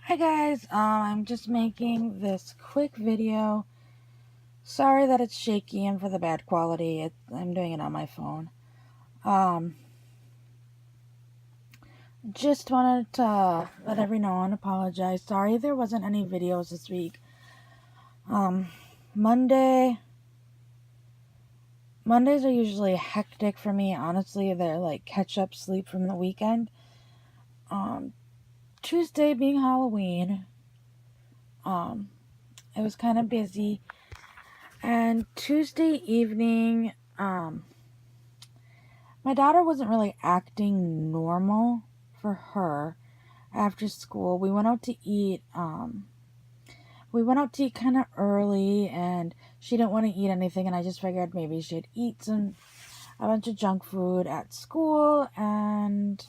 Hi guys, I'm just making this quick video. Sorry that it's shaky and for the bad quality. I'm doing it on my phone. Um, just wanted to let everyone apologize. Sorry there wasn't any videos this week. Mondays are usually hectic for me. Honestly, they're like catch-up sleep from the weekend. Tuesday being Halloween, it was kind of busy. And Tuesday evening, my daughter wasn't really acting normal for her after school. We went out to eat. Kind of early, and she didn't want to eat anything, and I just figured maybe she'd eat a bunch of junk food at school. And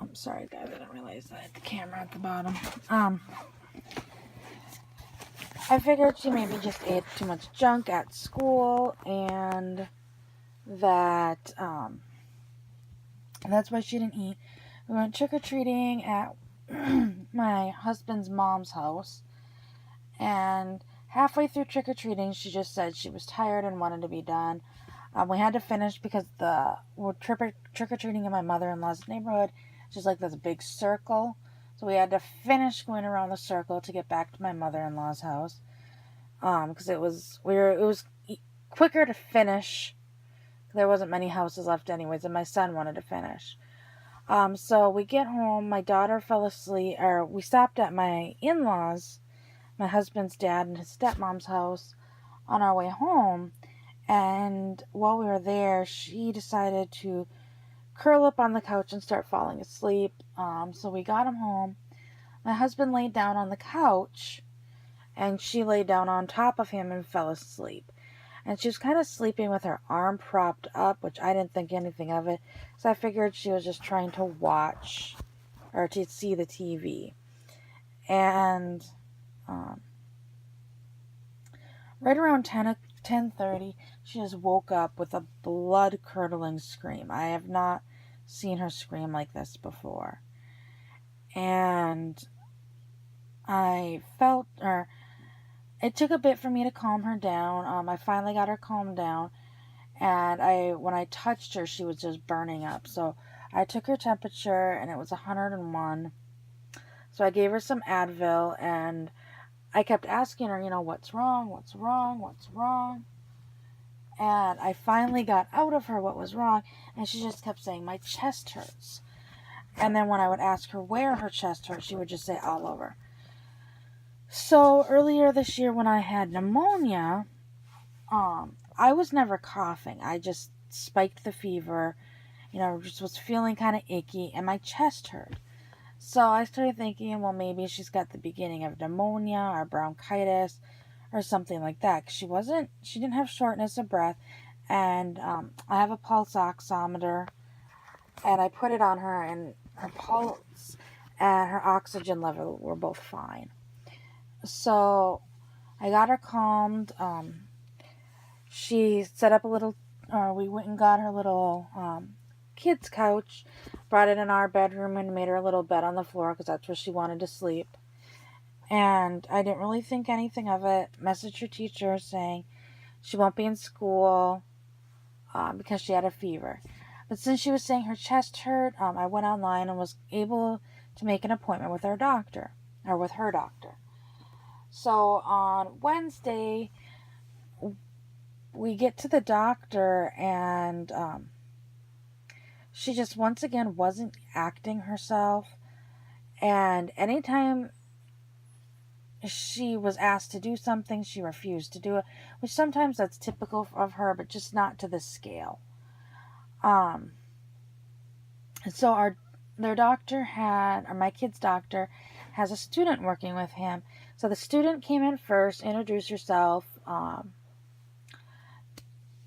I'm sorry, guys, I didn't realize I had the camera at the bottom. I figured she maybe just ate too much junk at school, and that's why she didn't eat. We went trick-or-treating at my husband's mom's house, and halfway through trick-or-treating, she just said she was tired and wanted to be done. We had to finish because we're trick-or-treating in my mother-in-law's neighborhood. It's just like this big circle. So we had to finish going around the circle to get back to my mother-in-law's house. Because it was quicker to finish. There wasn't many houses left anyways, and my son wanted to finish. So we get home, my daughter fell asleep, or we stopped at my in-laws, my husband's dad and his stepmom's house on our way home. And while we were there, she decided to curl up on the couch and start falling asleep. So we got him home. My husband laid down on the couch, and she laid down on top of him and fell asleep. And she was kind of sleeping with her arm propped up, which I didn't think anything of it. So I figured she was just trying to watch or to see the TV. And right around 10:30, she just woke up with a blood-curdling scream. I have not seen her scream like this before. And I felt, or it took a bit for me to calm her down. I finally got her calmed down, and when I touched her, she was just burning up. So I took her temperature, and it was 101. So I gave her some Advil, and I kept asking her, what's wrong, what's wrong, what's wrong? And I finally got out of her what was wrong, and she just kept saying, my chest hurts. And then when I would ask her where her chest hurt, she would just say all over. So earlier this year when I had pneumonia, I was never coughing. I just spiked the fever, just was feeling kind of icky, and my chest hurt. So I started thinking, well, maybe she's got the beginning of pneumonia or bronchitis or something like that. 'Cause she didn't have shortness of breath, and I have a pulse oximeter, and I put it on her, and her pulse and her oxygen level were both fine. So I got her calmed. She set up we went and got her little kid's couch, brought it in our bedroom, and made her a little bed on the floor because that's where she wanted to sleep. And I didn't really think anything of it. Messaged her teacher saying she won't be in school because she had a fever. But since she was saying her chest hurt, I went online and was able to make an appointment with her doctor. So on Wednesday, we get to the doctor, and she just once again wasn't acting herself. And anytime she was asked to do something, she refused to do it, which sometimes that's typical of her, but just not to this scale. So my kid's doctor has a student working with him. So the student came in first, introduced herself,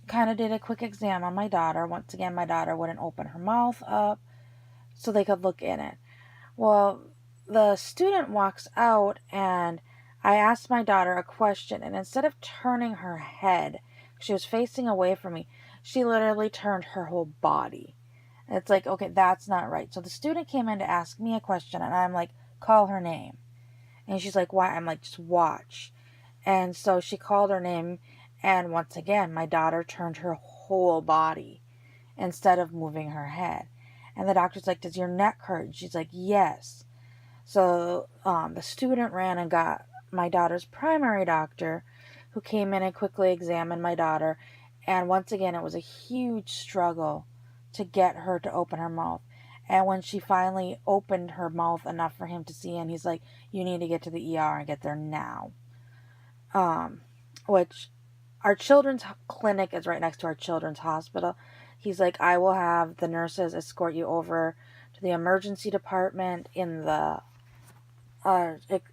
kind of did a quick exam on my daughter. Once again, my daughter wouldn't open her mouth up so they could look in it. Well, the student walks out, and I asked my daughter a question, and instead of turning her head, she was facing away from me, she literally turned her whole body. And it's like, okay, that's not right. So the student came in to ask me a question, and I'm like, call her name. And she's like, why? I'm like, just watch. And so she called her name, and once again, my daughter turned her whole body instead of moving her head. And the doctor's like, does your neck hurt? And she's like, yes. So the student ran and got my daughter's primary doctor, who came in and quickly examined my daughter. And once again, it was a huge struggle to get her to open her mouth. And when she finally opened her mouth enough for him to see, and he's like, you need to get to the ER and get there now. Which our children's clinic is right next to our children's hospital. He's like, I will have the nurses escort you over to the emergency department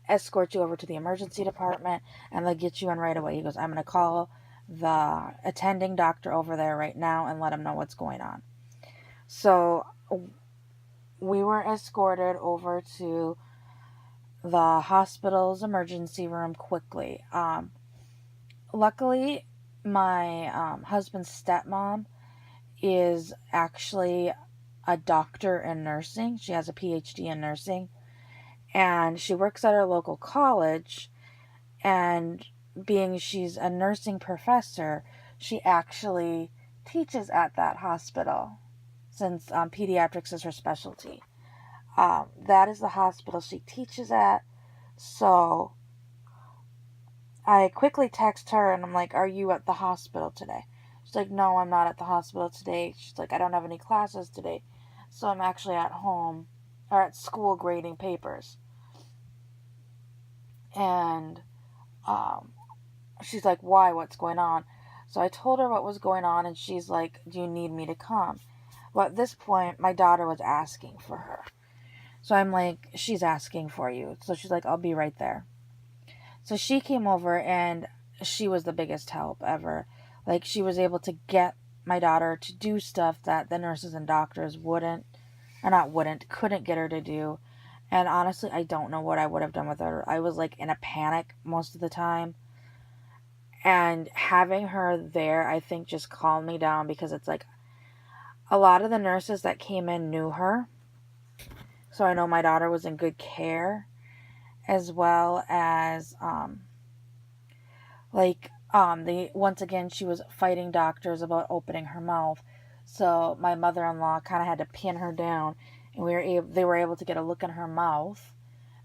escort you over to the emergency department, and they'll get you in right away. He goes, I'm going to call the attending doctor over there right now and let him know what's going on. So we were escorted over to the hospital's emergency room quickly. Luckily, my husband's stepmom is actually a doctor in nursing. She has a PhD in nursing, and she works at our local college, and being she's a nursing professor, she actually teaches at that hospital, since pediatrics is her specialty. That is the hospital she teaches at. So I quickly text her, and I'm like, are you at the hospital today? She's like, no, I'm not at the hospital today. She's like, I don't have any classes today, so I'm actually at home, or at school, grading papers. And she's like, why? What's going on? So I told her what was going on, and she's like, do you need me to come? Well, at this point, my daughter was asking for her. So I'm like, she's asking for you. So she's like, I'll be right there. So she came over, and she was the biggest help ever. Like, she was able to get my daughter to do stuff that the nurses and doctors couldn't get her to do. And honestly, I don't know what I would have done with her. I was like in a panic most of the time. And having her there, I think, just calmed me down, because it's like a lot of the nurses that came in knew her. So I know my daughter was in good care, as well as once again, she was fighting doctors about opening her mouth. So my mother-in-law kind of had to pin her down, and they were able to get a look in her mouth,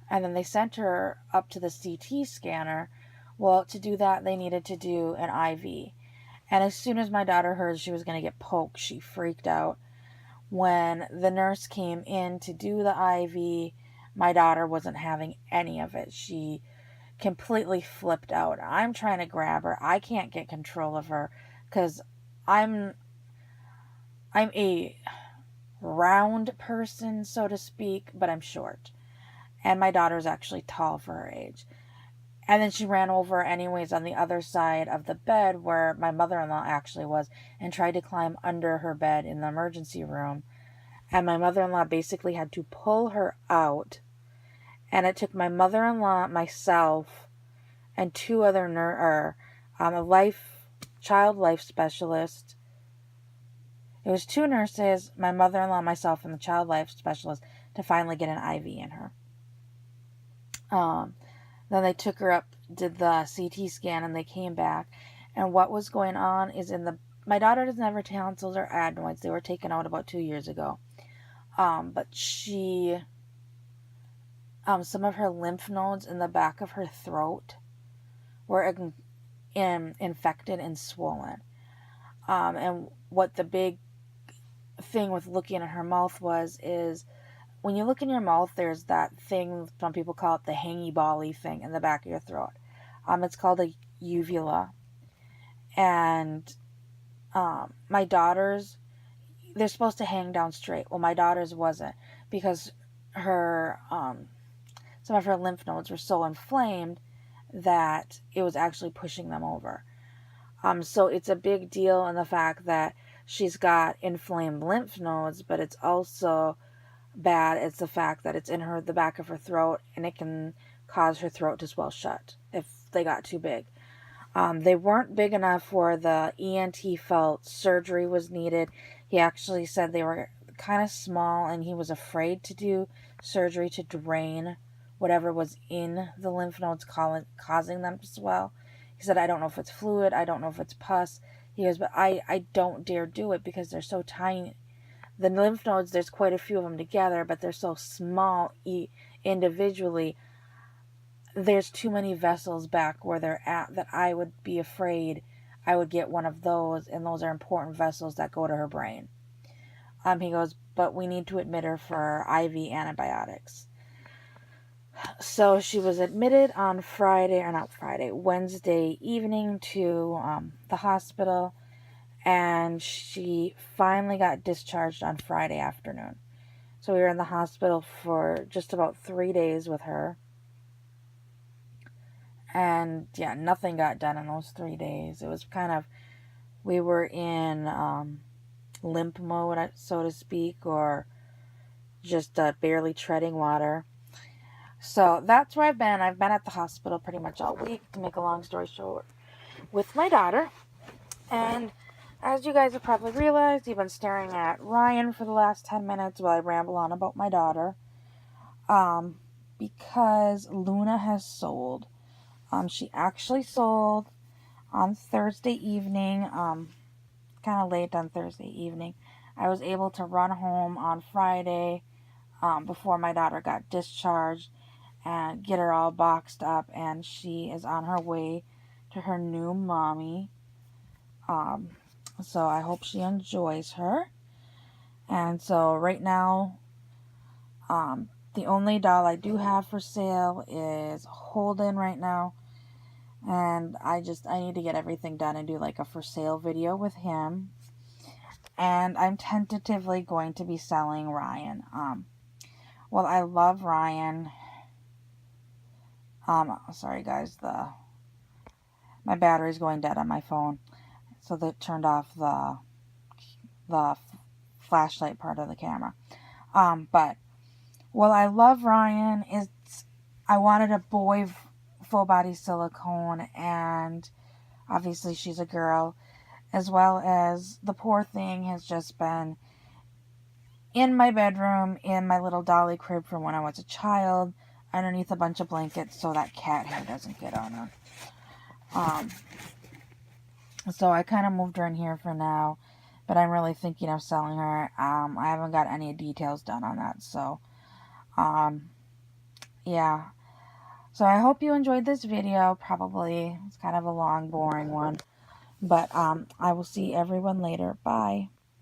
and then they sent her up to the CT scanner. Well, to do that, they needed to do an IV. And as soon as my daughter heard she was going to get poked, she freaked out. When the nurse came in to do the IV, my daughter wasn't having any of it. She completely flipped out. I'm trying to grab her. I can't get control of her, because I'm a round person, so to speak, but I'm short. And my daughter's actually tall for her age. And then she ran over anyways on the other side of the bed where my mother-in-law actually was, and tried to climb under her bed in the emergency room. And my mother-in-law basically had to pull her out. And it took my mother-in-law, myself, and two other child life specialist. It was two nurses, my mother-in-law, myself, and the child life specialist, to finally get an IV in her. Then they took her up, did the CT scan, and they came back. And what was going on is my daughter doesn't have her tonsils or adenoids. They were taken out about 2 years ago. But some of her lymph nodes in the back of her throat were infected and swollen. And what the big thing with looking at her mouth is when you look in your mouth, there's that thing, some people call it the hangy bally thing in the back of your throat. It's called a uvula. And my daughter's, they're supposed to hang down straight. Well, my daughter's wasn't, because her some of her lymph nodes were so inflamed that it was actually pushing them over. So it's a big deal in the fact that she's got inflamed lymph nodes, but it's also bad. It's the fact that it's in the back of her throat, and it can cause her throat to swell shut if they got too big. They weren't big enough where the ENT felt surgery was needed. He actually said they were kind of small, and he was afraid to do surgery to drain whatever was in the lymph nodes causing them to swell. He said, I don't know if it's fluid, I don't know if it's pus. He goes, but I don't dare do it because they're so tiny. The lymph nodes, there's quite a few of them together, but they're so small individually. There's too many vessels back where they're at that I would be afraid I would get one of those, and those are important vessels that go to her brain. He goes, but we need to admit her for IV antibiotics. So she was admitted on Wednesday evening to the hospital, and she finally got discharged on Friday afternoon. So we were in the hospital for just about 3 days with her. And yeah, nothing got done in those 3 days. It was kind of, we were in limp mode, so to speak, or just barely treading water. So that's where I've been. I've been at the hospital pretty much all week, to make a long story short, with my daughter. And as you guys have probably realized, you've been staring at Ryan for the last 10 minutes while I ramble on about my daughter. Because Luna has sold. She actually sold on Thursday evening, kind of late on Thursday evening. I was able to run home on Friday before my daughter got discharged and get her all boxed up, and she is on her way to her new mommy. So I hope she enjoys her. And so right now, the only doll I do have for sale is Holden right now. And I need to get everything done and do like a for sale video with him. And I'm tentatively going to be selling Ryan. Well, I love Ryan. Sorry guys, my battery's going dead on my phone. So that turned off the flashlight part of the camera. But well, I love Ryan. I wanted a boy full body silicone, and obviously she's a girl, as well as the poor thing has just been in my bedroom, in my little dolly crib from when I was a child, underneath a bunch of blankets so that cat hair doesn't get on her. So I kind of moved her in here for now, but I'm really thinking of selling her. I haven't got any details done on that, so yeah. So I hope you enjoyed this video. Probably it's kind of a long, boring one. But I will see everyone later. Bye.